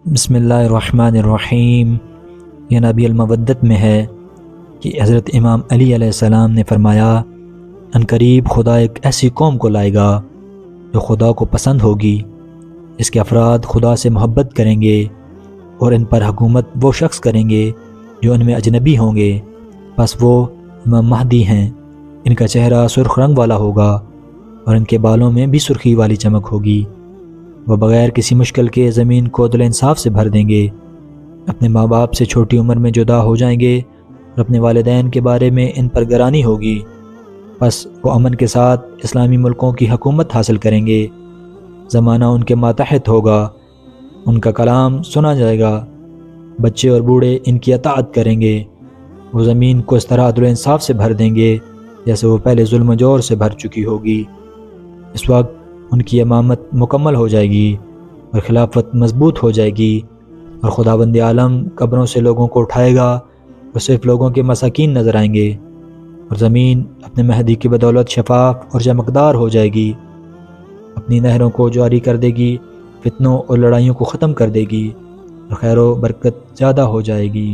بسم اللہ الرحمن الرحیم۔ یہ نبی المودت میں ہے کہ حضرت امام علی علیہ السلام نے فرمایا، ان قریب خدا ایک ایسی قوم کو لائے گا جو خدا کو پسند ہوگی، اس کے افراد خدا سے محبت کریں گے اور ان پر حکومت وہ شخص کریں گے جو ان میں اجنبی ہوں گے، بس وہ امام مہدی ہیں۔ ان کا چہرہ سرخ رنگ والا ہوگا اور ان کے بالوں میں بھی سرخی والی چمک ہوگی۔ وہ بغیر کسی مشکل کے زمین کو عدل انصاف سے بھر دیں گے، اپنے ماں باپ سے چھوٹی عمر میں جدا ہو جائیں گے اور اپنے والدین کے بارے میں ان پر گرانی ہوگی، بس وہ امن کے ساتھ اسلامی ملکوں کی حکومت حاصل کریں گے۔ زمانہ ان کے ماتحت ہوگا، ان کا کلام سنا جائے گا، بچے اور بوڑھے ان کی اطاعت کریں گے۔ وہ زمین کو اس طرح عدل و انصاف سے بھر دیں گے جیسے وہ پہلے ظلم و جور سے بھر چکی ہوگی۔ اس وقت ان کی امامت مکمل ہو جائے گی اور خلافت مضبوط ہو جائے گی، اور خداوند عالم قبروں سے لوگوں کو اٹھائے گا اور صرف لوگوں کے مساکین نظر آئیں گے، اور زمین اپنے مہدی کی بدولت شفاف اور چمکدار ہو جائے گی، اپنی نہروں کو جاری کر دے گی، فتنوں اور لڑائیوں کو ختم کر دے گی، اور خیر و برکت زیادہ ہو جائے گی۔